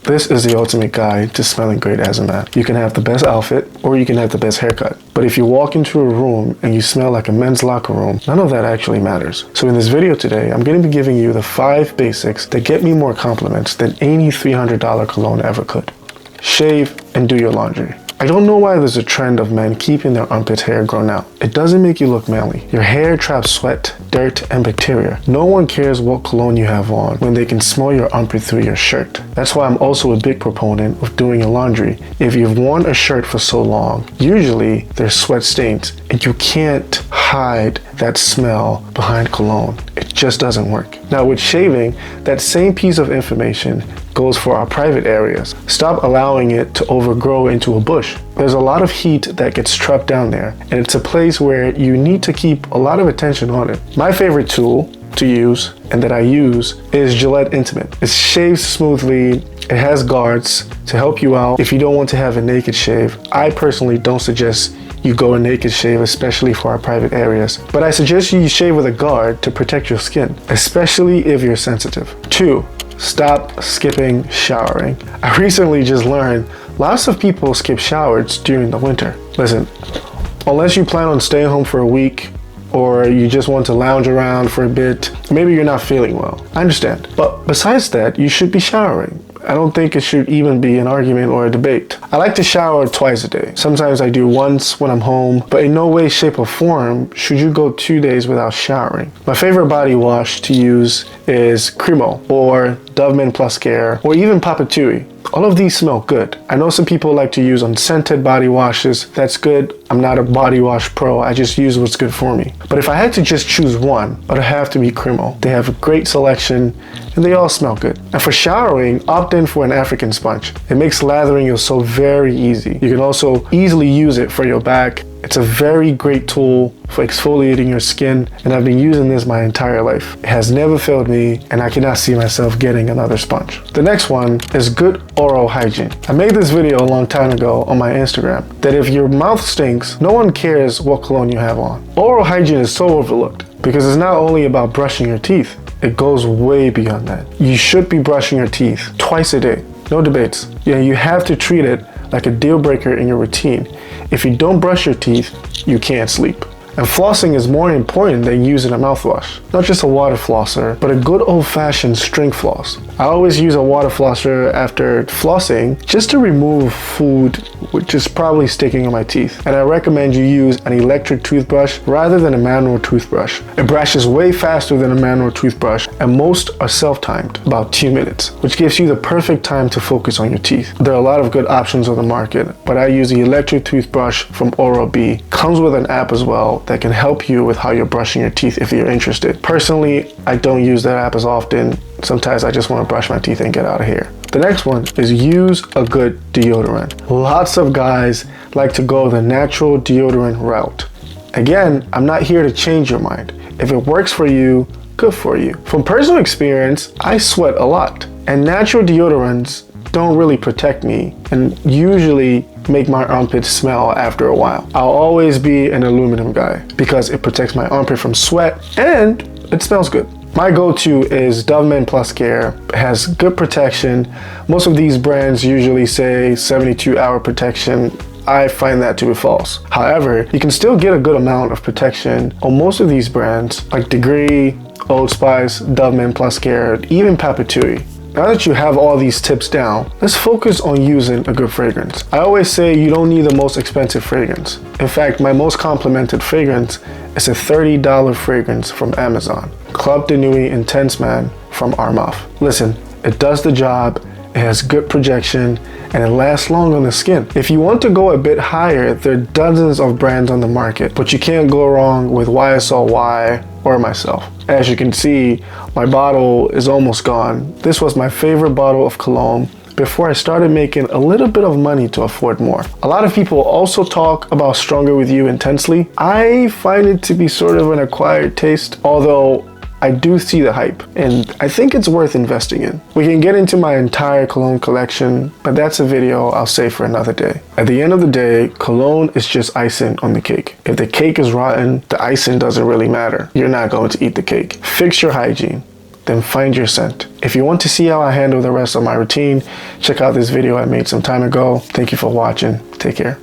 This is the ultimate guide to smelling great as a man. You can have the best outfit or you can have the best haircut. But if you walk into a room and you smell like a men's locker room, none of that actually matters. So in this video today, I'm going to be giving you the 5 basics that get me more compliments than any $300 cologne ever could. Shave and do your laundry. I don't know why there's a trend of men keeping their armpit hair grown out. It doesn't make you look manly. Your hair traps sweat, dirt, and bacteria. No one cares what cologne you have on when they can smell your armpit through your shirt. That's why I'm also a big proponent of doing your laundry. If you've worn a shirt for so long, usually there's sweat stains and you can't hide that smell behind cologne. It just doesn't work. Now with shaving, that same piece of information goes for our private areas. Stop allowing it to overgrow into a bush. There's a lot of heat that gets trapped down there, and it's a place where you need to keep a lot of attention on it. My favorite tool to use, and that I use, is Gillette Intimate. It shaves smoothly, it has guards to help you out if you don't want to have a naked shave. I personally don't suggest you go a naked shave, especially for our private areas. But I suggest you shave with a guard to protect your skin, especially if you're sensitive. 2. Stop skipping showering. I recently just learned lots of people skip showers during the winter. Listen, unless you plan on staying home for a week or you just want to lounge around for a bit, maybe you're not feeling well. I understand. But besides that, you should be showering. I don't think it should even be an argument or a debate. I like to shower twice a day. Sometimes I do once when I'm home, but in no way, shape, or form should you go 2 days without showering. My favorite body wash to use is Cremo or Dove Men Plus Care or even Papatui. All of these smell good. I know some people like to use unscented body washes. That's good. I'm not a body wash pro. I just use what's good for me. But if I had to just choose one, it would have to be Cremo. They have a great selection and they all smell good. And for showering, opt in for an African sponge. It makes lathering your soap very easy. You can also easily use it for your back. It's a very great tool for exfoliating your skin, and I've been using this my entire life. It has never failed me, and I cannot see myself getting another sponge. The next one is Good Oral Hygiene. I made this video a long time ago on my Instagram that if your mouth stinks, no one cares what cologne you have on. Oral hygiene is so overlooked because it's not only about brushing your teeth, it goes way beyond that. You should be brushing your teeth twice a day. No debates. Yeah, you have to treat it like a deal breaker in your routine. If you don't brush your teeth, you can't sleep. And flossing is more important than using a mouthwash. Not just a water flosser, but a good old-fashioned string floss. I always use a water flosser after flossing just to remove food which is probably sticking on my teeth. And I recommend you use an electric toothbrush rather than a manual toothbrush. It brushes way faster than a manual toothbrush, and most are self-timed, about 2 minutes, which gives you the perfect time to focus on your teeth. There are a lot of good options on the market, but I use the electric toothbrush from Oral-B. Comes with an app as well that can help you with how you're brushing your teeth if you're interested. Personally, I don't use that app as often. Sometimes I just want to brush my teeth and get out of here. The next one is use a good deodorant. Lots of guys like to go the natural deodorant route. Again, I'm not here to change your mind. If it works for you, good for you. From personal experience, I sweat a lot, and natural deodorants don't really protect me and usually make my armpits smell after a while. I'll always be an aluminum guy because it protects my armpit from sweat and it smells good. My go-to is Dove Men Plus Care. It has good protection. Most of these brands usually say 72-hour protection. I find that to be false. However, you can still get a good amount of protection on most of these brands like Degree, Old Spice, Dove Men Plus Care, even Papatui. Now that you have all these tips down, let's focus on using a good fragrance. I always say you don't need the most expensive fragrance. In fact, my most complimented fragrance is a $30 fragrance from Amazon, Club de Nuit Intense Man from Armaf. Listen, it does the job, it has good projection, and it lasts long on the skin. If you want to go a bit higher, there are dozens of brands on the market, but you can't go wrong with YSL or myself. As you can see, my bottle is almost gone. This was my favorite bottle of cologne before I started making a little bit of money to afford more. A lot of people also talk about Stronger With You intensely. I find it to be sort of an acquired taste, although I do see the hype, and I think it's worth investing in. We can get into my entire cologne collection, but that's a video I'll save for another day. At the end of the day, cologne is just icing on the cake. If the cake is rotten, the icing doesn't really matter. You're not going to eat the cake. Fix your hygiene. then find your scent. If you want to see how I handle the rest of my routine, check out this video I made some time ago. Thank you for watching. Take care.